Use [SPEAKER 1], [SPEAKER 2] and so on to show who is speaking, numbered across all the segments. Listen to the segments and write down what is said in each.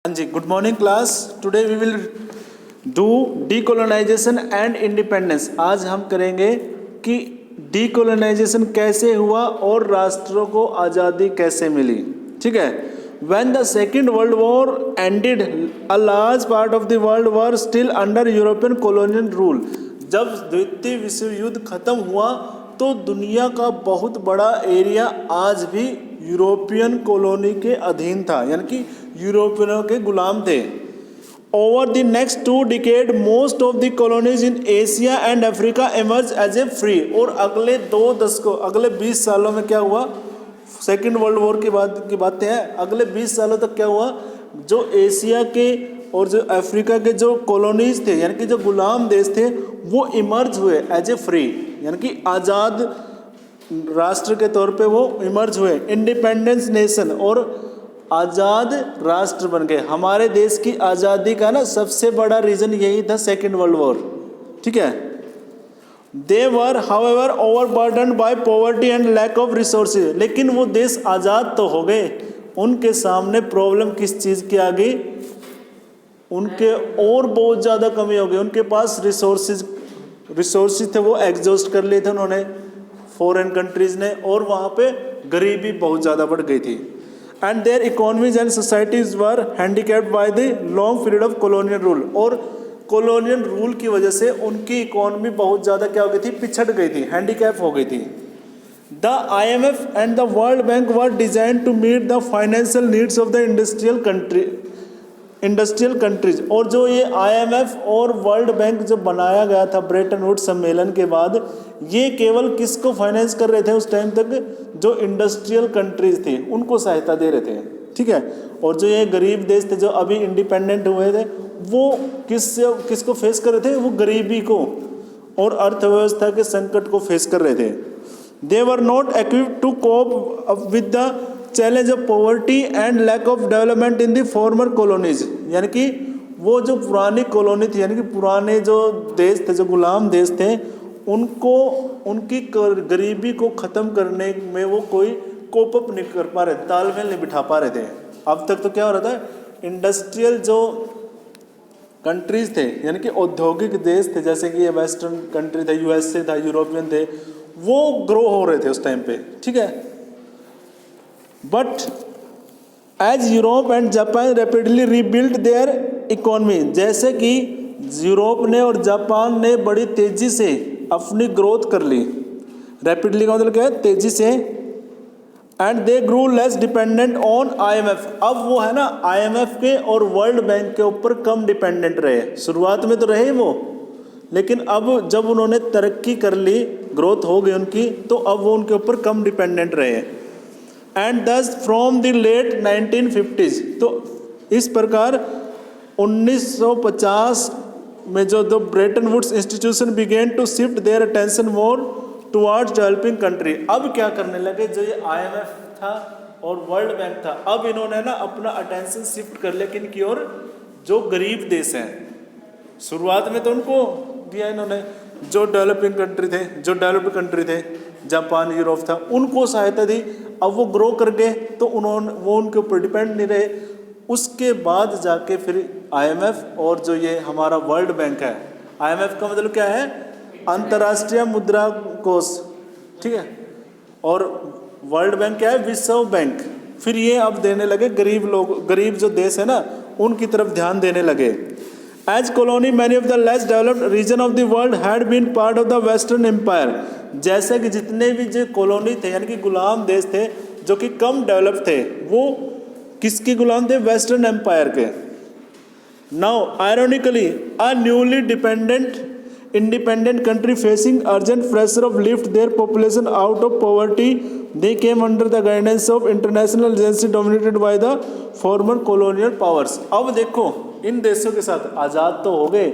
[SPEAKER 1] हाँ जी, good morning class. Today we will do decolonisation and independence. आज हम करेंगे कि डीकोलोनाइजेशन कैसे हुआ और राष्ट्रों को आज़ादी कैसे मिली। ठीक है। When the Second World War ended, a large part of the world were still under European colonial rule. जब द्वितीय विश्व युद्ध खत्म हुआ तो दुनिया का बहुत बड़ा एरिया आज भी यूरोपियन कॉलोनी के अधीन था, यानी कि यूरोपियनों के गुलाम थे। Over the next 2 decades, most of the colonies in Asia and Africa emerged as a free. और अगले 2 दशकों, अगले 20 सालों में क्या हुआ? सेकेंड वर्ल्ड वॉर के बाद की बातें हैं। अगले 20 सालों तक क्या हुआ? जो एशिया के और जो अफ्रीका के जो कॉलोनीज थे, यानी कि जो गुलाम देश थे, वो इमर्ज हुए एज ए फ्री, यानी कि आज़ाद राष्ट्र के तौर पे वो इमर्ज हुए, इंडिपेंडेंस नेशन, और आज़ाद राष्ट्र बन गए। हमारे देश की आज़ादी का ना सबसे बड़ा रीज़न यही था, सेकेंड वर्ल्ड वॉर। ठीक है। They were however overburdened by poverty and lack of resources. लेकिन वो देश आज़ाद तो हो गए, उनके सामने प्रॉब्लम किस चीज़ की आ गई? उनके और बहुत ज़्यादा कमी हो गई। उनके पास रिसोर्सेज थे, वो एग्जॉस्ट कर लिए थे उन्होंने, फॉरेन कंट्रीज़ ने, और वहाँ पे गरीबी बहुत ज़्यादा बढ़ गई थी। And their economies and societies were handicapped by the long period of colonial rule. और कॉलोनियल रूल की वजह से उनकी इकोनॉमी बहुत ज़्यादा क्या हो गई थी? पिछड़ गई थी, हैंडीकैप हो गई थी। The IMF and the world bank were design to meet the financial needs of the industrial countries. और जो ये IMF और वर्ल्ड बैंक जो बनाया गया था ब्रेटन वुड्स सम्मेलन के बाद, ये केवल किसको फाइनेंस कर रहे थे उस टाइम तक? जो इंडस्ट्रियल कंट्रीज थे उनको सहायता दे रहे थे। ठीक है। और जो ये गरीब देश थे जो अभी इंडिपेंडेंट हुए थे, वो किसको फेस कर रहे थे? वो गरीबी को और अर्थव्यवस्था के संकट को फेस कर रहे थे। They were not equipped to cope with the challenge of poverty and lack of development in the former colonies. यानी कि वो जो पुरानी कॉलोनी थी, यानी कि पुराने जो देश थे, जो गुलाम देश थे, उनको उनकी गरीबी को ख़त्म करने में वो कोई कोप अप नहीं कर पा रहे, तालमेल नहीं बिठा पा रहे थे। अब तक तो क्या हो रहा था? इंडस्ट्रियल जो कंट्रीज थे, यानी कि औद्योगिक देश थे, जैसे कि ये वेस्टर्न कंट्री थे, USA था, यूरोपियन थे, वो ग्रो हो रहे थे उस टाइम पे। ठीक है। But as Europe and Japan rapidly rebuild their economy, जैसे कि यूरोप ने और जापान ने बड़ी तेजी से अपनी ग्रोथ कर ली। रैपिडली का मतलब क्या है? तेजी से। And they grew less dependent on IMF। अब वो है ना, IMF के और वर्ल्ड बैंक के ऊपर कम डिपेंडेंट रहे। शुरुआत में तो रहे वो, लेकिन अब जब उन्होंने तरक्की कर ली, ग्रोथ हो गई उनकी, तो अब वो उनके ऊपर कम डिपेंडेंट रहे। And this from the late 1950s, तो इस प्रकार 1950 में जो Bretton Woods institution began to shift their attention more towards developing country. अब क्या करने लगे? जो ये IMF था और वर्ल्ड बैंक था, अब इन्होंने ना अपना अटेंशन शिफ्ट कर लिया किन की ओर? जो गरीब देश हैं। शुरुआत में तो उनको दिया इन्होंने, जो डेवलपिंग कंट्री थे, जो डेवलप्ड कंट्री थे, जापान, यूरोप था, उनको सहायता दी। अब वो ग्रो कर गए तो वो उनके ऊपर डिपेंड नहीं रहे। उसके बाद जाके फिर IMF और जो ये हमारा वर्ल्ड बैंक है, IMF का मतलब क्या है? अंतर्राष्ट्रीय मुद्रा कोष। ठीक है। और वर्ल्ड बैंक क्या है? विश्व बैंक। फिर ये अब देने लगे गरीब जो देश है ना, उनकी तरफ ध्यान देने लगे। As colony many of the less developed region of the world had been part of the western empire. जैसे कि जितने भी जो कॉलोनी थे, यानी कि गुलाम देश थे जो कि कम डेवलप थे, वो किसके गुलाम थे? वेस्टर्न एम्पायर के। Now ironically a newly independent country facing urgent pressure of lift their population out of poverty, they came under the guidance of international agency dominated by the former colonial powers। अब देखो, इन देशों के साथ आज़ाद तो हो गए,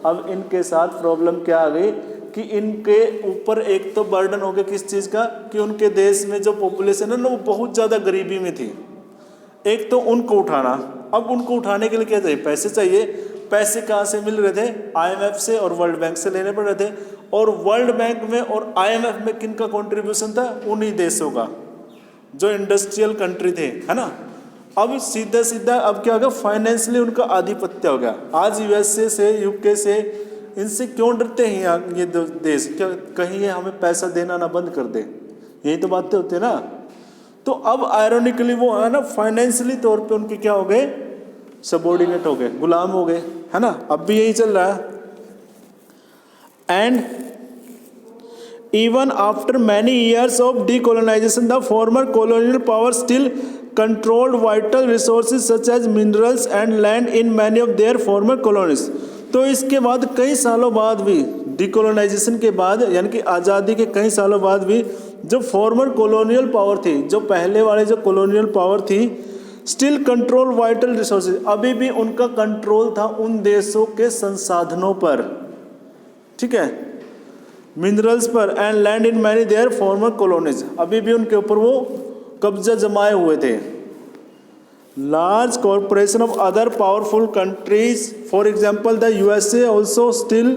[SPEAKER 1] अब इनके साथ प्रॉब्लम क्या आ गई कि इनके ऊपर एक तो बर्डन हो गया किस चीज़ का? कि उनके देश में जो पॉपुलेशन है ना, वो बहुत ज़्यादा गरीबी में थी। एक तो उनको उठाना, अब उनको उठाने के लिए क्या चाहिए? पैसे चाहिए। पैसे कहाँ से मिल रहे थे? IMF से और वर्ल्ड बैंक से लेने पड़ रहे थे। और वर्ल्ड बैंक में और IMF में किन का कंट्रीब्यूशन था? उन्हीं देशों का जो इंडस्ट्रियल कंट्री थे, है ना। अब सीधा सीधा अब क्या हो गया, फाइनेंशियली उनका आधिपत्य हो गया। आज यूएसए से, यूके से, इनसे क्यों डरते हैं यहाँ ये देश, क्या कहीं ये हमें पैसा देना ना बंद कर दे, यही तो बातें होती है ना। तो अब आयरोनिकली वो है ना, फाइनेंशियली तौर पे उनके क्या हो गए, सबॉर्डिनेट हो गए, गुलाम हो गए, है ना। अब भी यही चल रहा है। And even after many years of decolonization, the former colonial power still controlled vital resources such as minerals and land in many of their former colonies. तो इसके बाद कई सालों बाद भी, डिकोलोनाइजेशन के बाद यानी कि आज़ादी के कई सालों बाद भी, जो फॉर्मर कॉलोनियल पावर थी, जो पहले वाले जो कॉलोनियल पावर थी, स्टिल कंट्रोल वाइटल रिसोर्सेज, अभी भी उनका कंट्रोल था उन देशों के संसाधनों पर, ठीक है, मिनरल्स पर, and land in many their former colonies, अभी भी उनके ऊपर वो कब्जा जमाए हुए थे। Large corporation of other powerful countries, for example the USA also still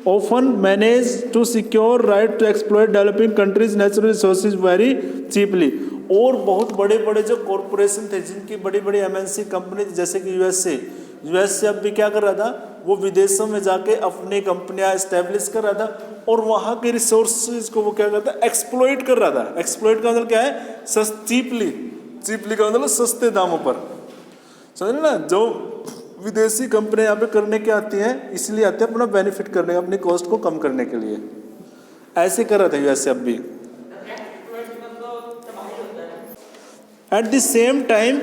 [SPEAKER 1] often manage to secure right to exploit developing countries natural resources very cheaply. और बहुत बड़े बड़े जो कॉरपोरेशन थे, जिनकी बड़ी बड़ी एमएनसी कंपनी, जैसे कि यूएसए अब भी क्या कर रहा था, वो विदेशों में जाके अपनी कंपनियां एस्टेब्लिश कर रहा था और वहाँ के रिसोर्सेज को वो क्या करता है, एक्सप्लॉइट कर रहा था। एक्सप्लॉइट का मतलब क्या है, चीपली का मतलब सस्ते दामों पर, समझ ना। जो विदेशी कंपनियां यहाँ पे करने के आती हैं, इसलिए आते हैं अपना बेनिफिट करने, अपनी कॉस्ट को कम करने के लिए। ऐसे कर रहा था यूएसए अब भी। At the same time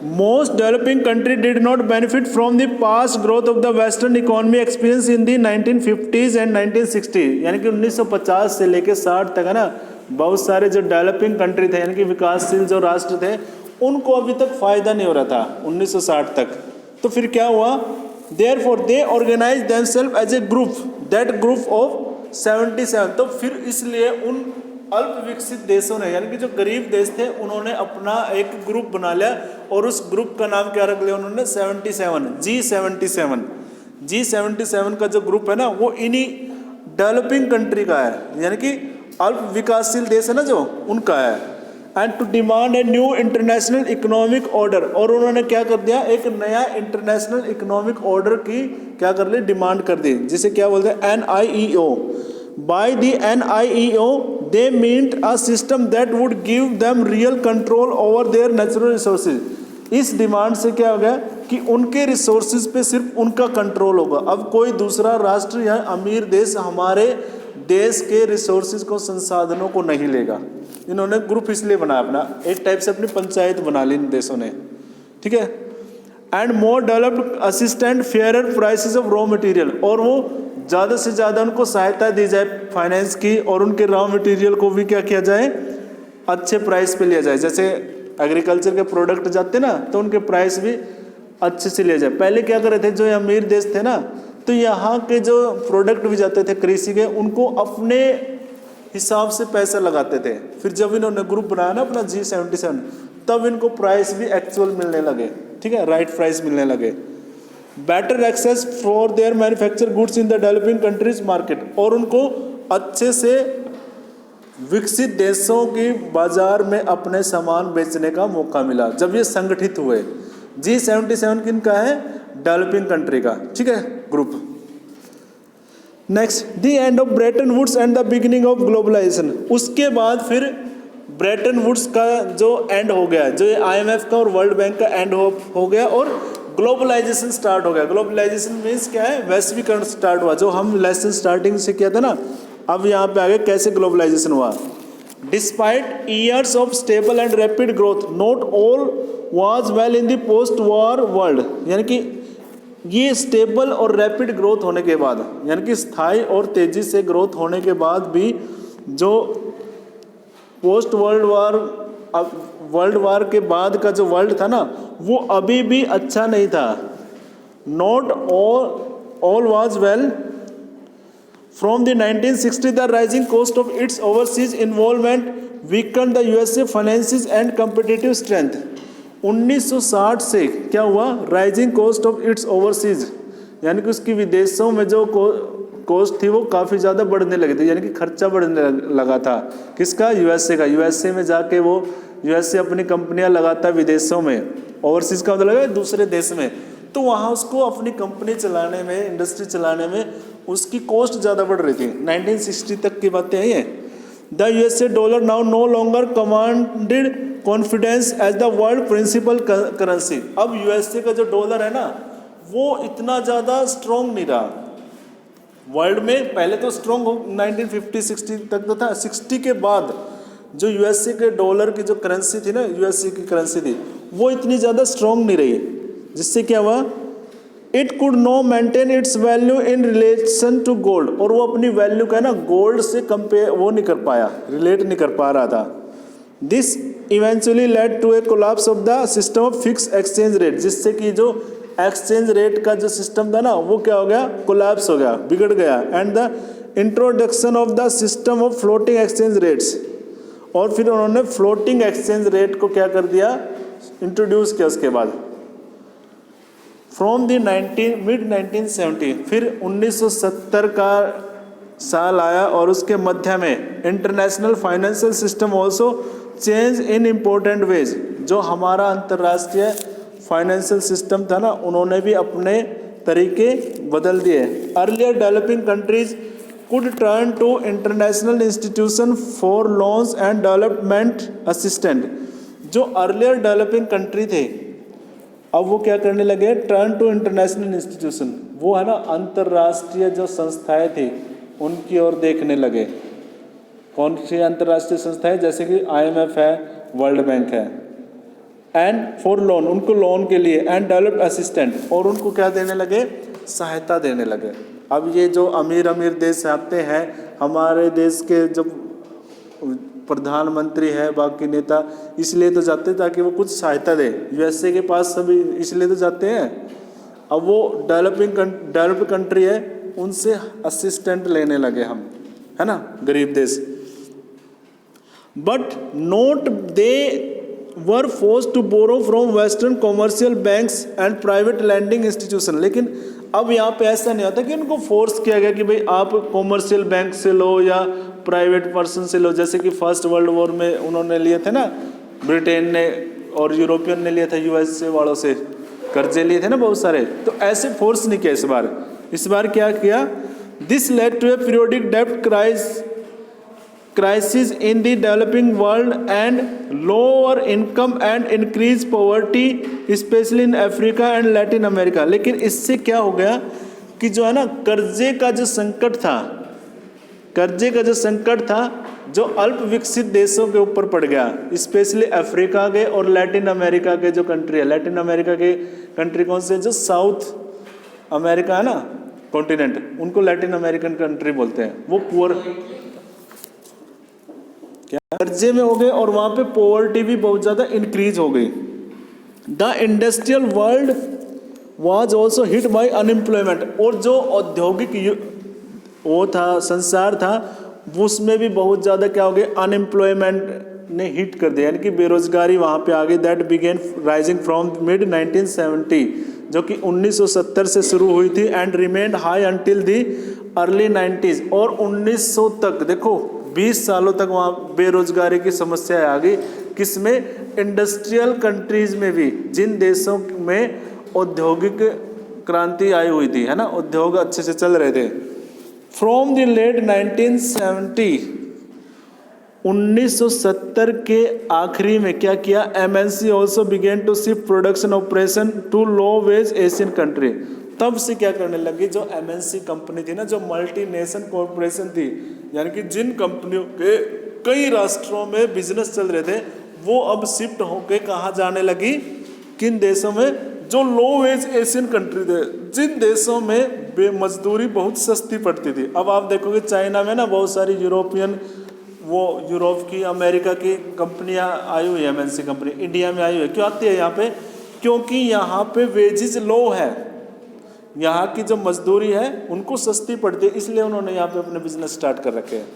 [SPEAKER 1] most developing country did not benefit from the past growth of the western economy experienced in the 1950s and 1960s, यानी कि 1950 से लेके 60 तक, है ना, बहुत सारे जो डेवलपिंग कंट्री थे, यानी कि विकासशील जो राष्ट्र थे, उनको अभी तक फायदा नहीं हो रहा था 1960 तक। तो फिर क्या हुआ, therefore they organized themselves as a group, that group of 77। तो फिर इसलिए उन अल्प विकसित देशों ने, यानी कि जो गरीब देश थे, उन्होंने अपना एक ग्रुप बना लिया और उस ग्रुप का नाम क्या रख लिया उन्होंने, 77, G77 का जो ग्रुप है ना, वो इन्हीं डेवलपिंग कंट्री का है, यानी कि अल्प विकासशील देश है ना जो, उनका है। And to demand a new international economic order, और उन्होंने क्या कर दिया, एक नया इंटरनेशनल इकोनॉमिक ऑर्डर की क्या कर ली, डिमांड कर दी, जिसे क्या बोलते हैं, NIEO। By the NIEO, they meant a system that would give them real control over their natural resources। इस डिमांड से क्या हो गया कि उनके रिसोर्सेज पे सिर्फ उनका कंट्रोल होगा। अब कोई दूसरा राष्ट्र या अमीर देश हमारे देश के रिसोर्सेज को, संसाधनों को नहीं लेगा। इन्होंने ग्रुप इसलिए बनाया अपना, एक टाइप से अपनी पंचायत बना ली इन देशों ने, ठीक है। And more developed assistant fairer prices of raw material, और वो ज़्यादा से ज़्यादा उनको सहायता दी जाए फाइनेंस की, और उनके रॉ मटेरियल को भी क्या किया जाए, अच्छे प्राइस पे लिया जाए। जैसे एग्रीकल्चर के प्रोडक्ट जाते ना, तो उनके प्राइस भी अच्छे से लिया जाए। पहले क्या कर रहे थे, जो अमीर देश थे ना, तो यहाँ के जो प्रोडक्ट भी जाते थे कृषि के, उनको अपने हिसाब से पैसा लगाते थे। फिर जब इन्होंने ग्रुप बनाया ना अपना G77, तब इनको प्राइस भी एक्चुअल मिलने लगे, ठीक है, राइट प्राइस मिलने लगे। Better access for their manufacture goods in the developing countries market, और उनको अच्छे से विकसित देशों की बाजार में अपने सामान बेचने का मौका मिला जब ये संगठित हुए। G77 किन का है, डेवलपिंग कंट्री का, ठीक है, group. Next, the end of Bretton Woods and the beginning of globalisation. उसके बाद फिर ब्रेटन वुड्स का जो एंड हो गया, जो IMF का और वर्ल्ड बैंक का एंड हो गया, और ग्लोबलाइजेशन स्टार्ट हो गया। ग्लोबलाइजेशन मीन्स क्या है, वैश्वीकरण स्टार्ट हुआ, जो हम लेसन स्टार्टिंग से किया था ना, अब यहाँ पे आगे कैसे ग्लोबलाइजेशन हुआ। Despite years of stable and rapid growth, not all was well in the post war world, यानी कि ये स्टेबल और रैपिड ग्रोथ होने के बाद, यानी कि स्थायी और तेजी से ग्रोथ होने के बाद भी, जो पोस्ट वर्ल्ड वार के बाद का जो वर्ल्ड था ना, वो अभी भी अच्छा नहीं था। Not all was well from the 1960 the rising cost of its overseas involvement weaken the USA finances and competitive strength. 1960 से क्या हुआ, rising cost of its overseas, यानी कि उसकी विदेशों में जो कॉस्ट थी वो काफ़ी ज़्यादा बढ़ने लगी थी, यानी कि खर्चा बढ़ने लगा था। किसका, यूएसए का। यूएसए में जाके वो यूएसए अपनी कंपनियां लगाता है विदेशों में, ओवरसीज का मतलब है दूसरे देश में, तो वहाँ उसको अपनी कंपनी चलाने में, इंडस्ट्री चलाने में उसकी कॉस्ट ज़्यादा बढ़ रही थी। 1960 तक की बातें हैं ये। The USA dollar now no longer commanded confidence as the world principal currency. अब यूएसए का जो डॉलर है ना वो इतना ज़्यादा स्ट्रॉन्ग नहीं रहा वर्ल्ड में। पहले तो स्ट्रॉन्ग 1950-60 तक तो था, 60 के बाद जो यूएसए के डॉलर की जो करेंसी थी ना, यूएसए की करेंसी थी, वो इतनी ज़्यादा स्ट्रॉन्ग नहीं रही, जिससे क्या हुआ, it could no maintain its value in relation to gold, और वो अपनी वैल्यू का है ना गोल्ड से कंपेयर वो नहीं कर पाया, रिलेट नहीं कर पा रहा था। This eventually led to a collapse of the system of fix exchange rate, जिससे कि जो एक्सचेंज रेट का जो सिस्टम था ना वो क्या हो गया, कोलैप्स हो गया, बिगड़ गया। And the introduction of the system of floating exchange rates, और फिर उन्होंने फ्लोटिंग एक्सचेंज रेट को क्या कर दिया, इंट्रोड्यूस किया उसके बाद। फ्रॉम द मिड 1970, फिर 1970 का साल आया और उसके मध्य में international financial system also change in important ways. जो हमारा अंतर्राष्ट्रीय फाइनेंशियल सिस्टम था ना उन्होंने भी अपने तरीके बदल दिए। Earlier developing countries could turn to international institution for loans and development assistant. जो अर्लियर डेवलपिंग कंट्री थे अब वो क्या करने लगे, टर्न टू इंटरनेशनल इंस्टीट्यूशन, वो है ना अंतर्राष्ट्रीय जो संस्थाएं थी उनकी ओर देखने लगे। कौन सी अंतर्राष्ट्रीय संस्थाएं, जैसे कि IMF है, वर्ल्ड बैंक है। एंड फॉर लोन, उनको लोन के लिए, एंड डेवलप असिस्टेंट, और उनको क्या देने लगे, सहायता देने लगे। अब ये जो अमीर अमीर देश आते हैं, हमारे देश के जो प्रधानमंत्री है, बाकी नेता इसलिए तो जाते हैं ताकि वो कुछ सहायता दे। यूएसए के पास सभी इसलिए तो जाते हैं। अब वो डेवलप्ड कंट्री है, उनसे असिस्टेंट लेने लगे हम, है ना, गरीब देश। But not they were forced to borrow from western commercial banks and private lending institution. लेकिन अब यहाँ पे ऐसा नहीं होता कि उनको फोर्स किया गया कि भाई आप कॉमर्शियल बैंक से लो या प्राइवेट पर्सन से लो, जैसे कि फर्स्ट वर्ल्ड वॉर में उन्होंने लिए थे ना, ब्रिटेन ने और यूरोपियन ने लिया था, यूएसए वालों से कर्जे लिए थे ना बहुत सारे, तो ऐसे फोर्स नहीं किया इस बार क्या किया, this led to a periodic डेब्ट crisis in the developing world and lower income and increased poverty especially in Africa and Latin America। लेकिन इससे क्या हो गया कि जो है ना कर्जे का जो संकट था जो अल्प विकसित देशों के ऊपर पड़ गया, स्पेशली अफ्रीका के और लैटिन अमेरिका के जो कंट्री है। लैटिन अमेरिका के कंट्री कौन से, जो साउथ अमेरिका है ना कॉन्टिनेंट, उनको लैटिन अमेरिकन कंट्री बोलते हैं। वो पुअर कर्जे में हो गए और वहां पे पॉवर्टी भी बहुत ज्यादा इंक्रीज हो गई। The industrial world was also hit by unemployment, और जो औद्योगिक वो था संसार था उसमें भी बहुत ज़्यादा क्या हो गया, अनएम्प्लॉयमेंट ने हिट कर दिया, यानी कि बेरोजगारी वहाँ पे आ गई। That began rising from mid 1970, जो कि 1970 से शुरू हुई थी, and remained high until the early 90s, और 1900 तक देखो 20 सालों तक वहाँ बेरोजगारी की समस्या आ गई। किसमें, इंडस्ट्रियल कंट्रीज में भी, जिन देशों में औद्योगिक क्रांति आई हुई थी, है ना, उद्योग अच्छे से चल रहे थे। फ्रॉम द लेट 1970, 1970 के आखिरी में क्या किया, MNC also began to shift production operation to low wage Asian country. तब से क्या करने लगी, जो MNC कंपनी थी ना, जो मल्टीनेशनल कॉरपोरेशन थी, यानी कि जिन कंपनियों के कई राष्ट्रों में बिजनेस चल रहे थे, वो अब शिफ्ट होके कहाँ जाने लगी, किन देशों में, जो लो वेज एशियन कंट्री थे, जिन देशों में मजदूरी बहुत सस्ती पड़ती थी। अब आप देखोगे चाइना में ना बहुत सारी यूरोपियन, वो यूरोप की, अमेरिका की कंपनियां आई हुई है, MNC कंपनी इंडिया में आई हुई है। क्यों आती है यहाँ पे, क्योंकि यहाँ पे वेजेस लो है, यहाँ की जो मजदूरी है उनको सस्ती पड़ती है, इसलिए उन्होंने यहाँ पे अपने बिजनेस स्टार्ट कर रखे हैं।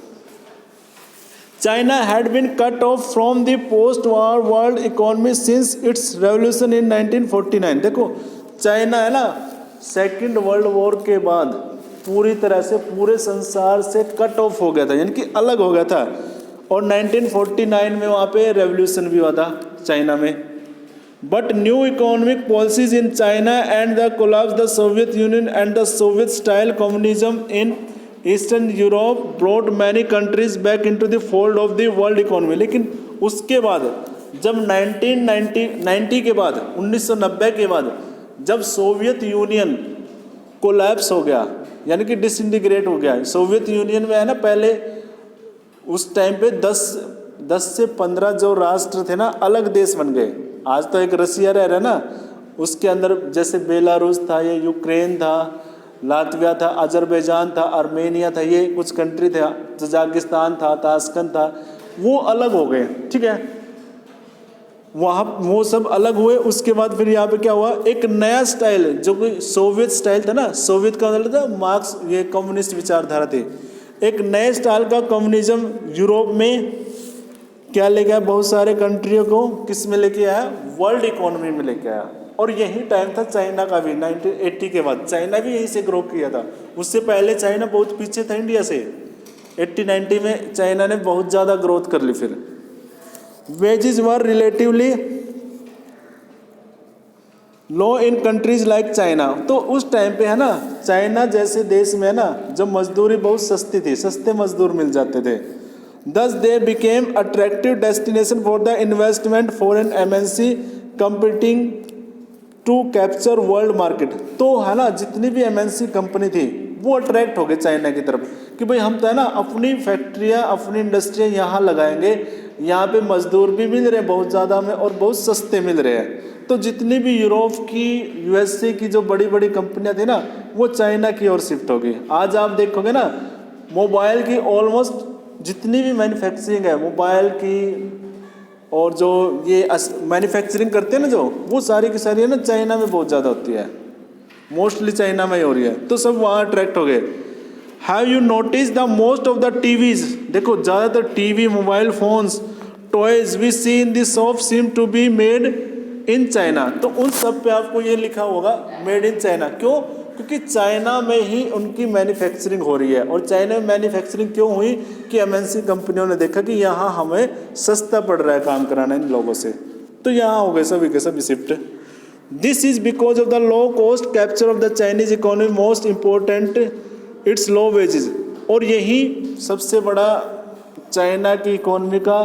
[SPEAKER 1] China had been cut off from the post war world economy since its revolution in 1949। देखो चाइना है ना, सेकेंड वर्ल्ड वॉर के बाद पूरी तरह से पूरे संसार से कट ऑफ हो गया था, यानी कि अलग हो गया था। और 1949 में वहाँ पे रेवोल्यूशन भी हुआ था चाइना में, But new economic policies in China and the collapse of the Soviet Union and the Soviet-style communism in Eastern Europe brought many countries back into the fold of the world economy. लेकिन उसके बाद जब 1990 के बाद 1990 के बाद जब Soviet union collapse हो गया, यानी कि डिसइंटीग्रेट हो गया, सोवियत यूनियन में है ना पहले उस टाइम पे 10 से 15 जो राष्ट्र थे ना अलग देश बन गए। आज तो एक रसिया रह रहा है ना, उसके अंदर जैसे बेलारूस था, ये यूक्रेन था, लातविया था, अजरबैजान था, आर्मेनिया था, ये कुछ कंट्री थे, तजाकिस्तान था, ताशकंद था, वो अलग हो गए। ठीक है, वहाँ वो सब अलग हुए। उसके बाद फिर यहाँ पे क्या हुआ, एक नया स्टाइल जो कि सोवियत स्टाइल था ना, सोवियत का मतलब था मार्क्स, ये कम्युनिस्ट विचारधारा थी। एक नए स्टाइल का कम्युनिज्म यूरोप में क्या लेके आया, बहुत सारे कंट्रियों को किस में लेके आया, वर्ल्ड इकोनॉमी में लेके आया। और यही टाइम था चाइना का भी, 1980 के बाद चाइना भी यहीं से ग्रो किया था। उससे पहले चाइना बहुत पीछे था इंडिया से, 80-90 में चाइना ने बहुत ज़्यादा ग्रोथ कर ली। फिर वेजेस वर रिलेटिवली लो इन कंट्रीज लाइक चाइना। तो उस टाइम पे है ना, चाइना जैसे देश में है ना, जब मजदूरी बहुत सस्ती थी, सस्ते मजदूर मिल जाते थे, thus they became attractive destination for the investment foreign MNC competing to capture world market। तो है ना, जितनी भी MNC कंपनी थी वो अट्रैक्ट हो गए चाइना की तरफ कि भाई हम तो है ना अपनी फैक्ट्रियाँ, अपनी इंडस्ट्रियाँ यहाँ लगाएंगे, यहाँ पे मजदूर भी मिल रहे हैं बहुत ज़्यादा में और बहुत सस्ते मिल रहे हैं। तो जितनी भी यूरोप की, USA की जो बड़ी बड़ी कंपनियाँ थी ना, वो चाइना की ओर शिफ्ट हो गई। आज आप देखोगे ना, मोबाइल की ऑलमोस्ट जितनी भी मैन्युफैक्चरिंग है मोबाइल की, और जो ये मैन्युफैक्चरिंग करते हैं ना जो, वो सारी की सारी है ना चाइना में बहुत ज़्यादा होती है, मोस्टली चाइना में ही हो रही है। तो सब वहाँ अट्रैक्ट हो गए। Have you notice the most of the TVs, देखो ज़्यादातर TV, mobile phones, toys we see in this shop seem to be made in China. तो उन सब पे आपको ये लिखा होगा मेड इन चाइना। क्यों? क्योंकि चाइना में ही उनकी मैन्युफैक्चरिंग हो रही है। और चाइना में मैन्युफैक्चरिंग क्यों हुई कि MNC कंपनियों ने देखा कि यहाँ हमें सस्ता पड़ रहा है काम कराना इन लोगों से, तो यहाँ हो गए सभी के सभी shift. This is because of the low cost capture of the Chinese economy, most important it's low wages. और यही सबसे बड़ा चाइना की इकोनॉमी का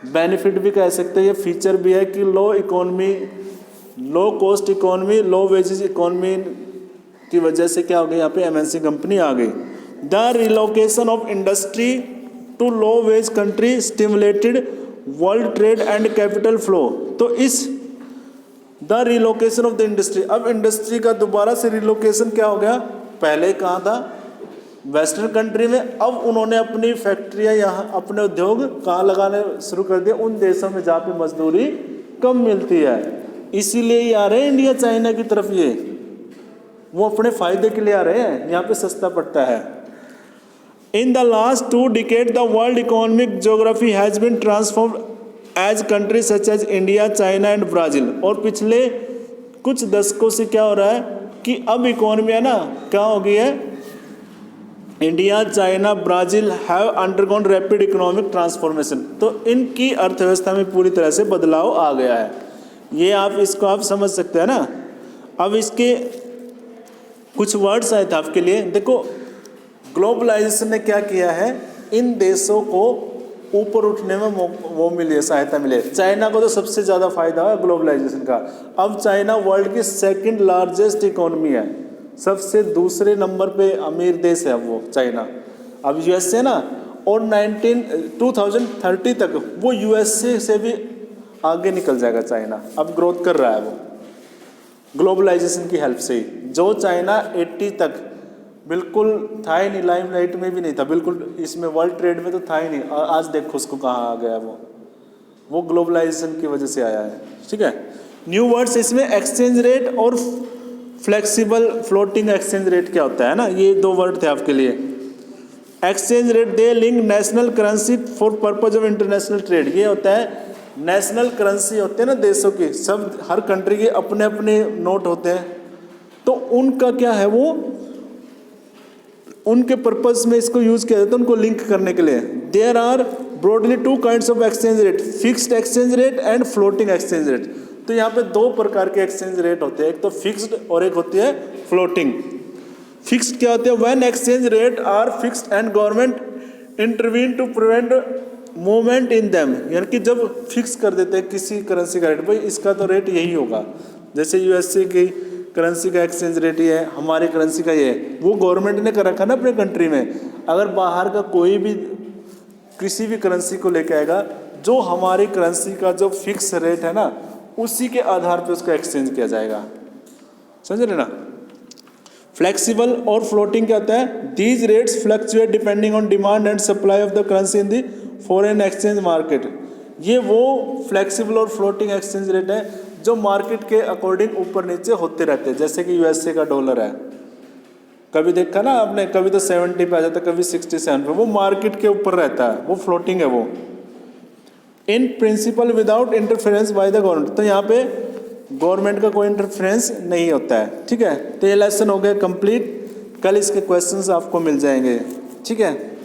[SPEAKER 1] बेनिफिट भी कह सकते हैं, ये फीचर भी है कि low economy, low cost economy, low wages economy की वजह से क्या हो गया, यहाँ पे MNC कंपनी आ गई। The relocation of industry to low wage country stimulated world trade and capital flow. तो इस the relocation of the industry, अब इंडस्ट्री का दोबारा से रिलोकेशन क्या हो गया, पहले कहाँ था, वेस्टर्न कंट्री में, अब उन्होंने अपनी फैक्ट्रियाँ यहाँ, अपने उद्योग कहाँ लगाने शुरू कर दिए, उन देशों में जहाँ पे मजदूरी कम मिलती है। इसीलिए ये आ रहे हैं इंडिया चाइना की तरफ, ये वो अपने फायदे के लिए आ रहे हैं, यहाँ पे सस्ता पड़ता है। In the last 2 decades the world economic geography has been transformed as countries such as India, China and Brazil. और पिछले कुछ दशकों से क्या हो रहा है कि अब इकोनॉमी है ना क्या हो गई है, India, China, Brazil have undergone rapid economic transformation. तो इनकी अर्थव्यवस्था में पूरी तरह से बदलाव आ गया है। ये आप इसको आप समझ सकते हैं ना। अब इसके कुछ वर्ड्स आए थे आपके लिए, देखो ग्लोबलाइजेशन ने क्या किया है, इन देशों को ऊपर उठने में वो मिली है, सहायता मिले। चाइना को तो सबसे ज़्यादा फायदा है ग्लोबलाइजेशन का। अब चाइना वर्ल्ड की 2nd लार्जेस्ट इकोनॉमी है, सबसे दूसरे नंबर पे अमीर देश है वो चाइना। अब USA ना, और 2030 तक वो USA से भी आगे निकल जाएगा चाइना। अब ग्रोथ कर रहा है वो ग्लोबलाइजेशन की हेल्प से ही। जो चाइना 80 तक बिल्कुल था ही नहीं, लाइमलाइट में भी नहीं था, बिल्कुल इसमें वर्ल्ड ट्रेड में तो था ही नहीं, और आज देखो उसको कहाँ आ गया वो ग्लोबलाइजेशन की वजह से आया है। ठीक है, न्यू वर्ड्स इसमें एक्सचेंज रेट और फ्लेक्सिबल फ्लोटिंग एक्सचेंज रेट क्या होता है ना, ये 2 वर्ड थे आपके लिए। Exchange rate they link national currency for purpose of international trade. ये होता है नेशनल करेंसी होते हैं ना देशों की, सब हर कंट्री के अपने अपने नोट होते हैं, तो उनका क्या है वो उनके पर्पस में इसको यूज किया जाता है, उनको लिंक करने के लिए। There are broadly 2 kinds of exchange rate, fixed exchange rate and floating exchange rate. तो यहाँ पे दो प्रकार के एक्सचेंज रेट होते हैं, एक तो फिक्स्ड और एक होती है फ्लोटिंग। फिक्स्ड क्या होते हैं? When exchange rate are fixed and government intervene to prevent movement in them, यानी कि जब फिक्स कर देते हैं किसी करेंसी का रेट, भाई इसका तो रेट यही होगा, जैसे यूएसए की करेंसी का एक्सचेंज रेट ही है, हमारी करेंसी का ये है, वो गवर्नमेंट ने कर रखा ना अपने कंट्री में। अगर बाहर का कोई भी किसी भी करेंसी को लेके आएगा, जो हमारी करेंसी का जो फिक्स रेट है ना, उसी के आधार पे उसका एक्सचेंज किया जाएगा, समझ रहे ना। फ्लेक्सिबल और फ्लोटिंग क्या होता है? These rates fluctuate depending on demand and supply of the currency in the foreign exchange market. ये वो फ्लेक्सिबल और फ्लोटिंग एक्सचेंज रेट है जो मार्केट के अकॉर्डिंग ऊपर नीचे होते रहते हैं। जैसे कि यूएसए का डॉलर है, कभी देखा ना आपने, कभी तो 70 पे आ जाता है, कभी 67 पे, वो मार्केट के ऊपर रहता है, वो फ्लोटिंग है वो। In principle without interference by the government, तो यहाँ पे गवर्नमेंट का कोई इंटरफेरेंस नहीं होता है, ठीक है। तो ये लेसन हो गया कंप्लीट, कल इसके क्वेश्चंस आपको मिल जाएंगे, ठीक है।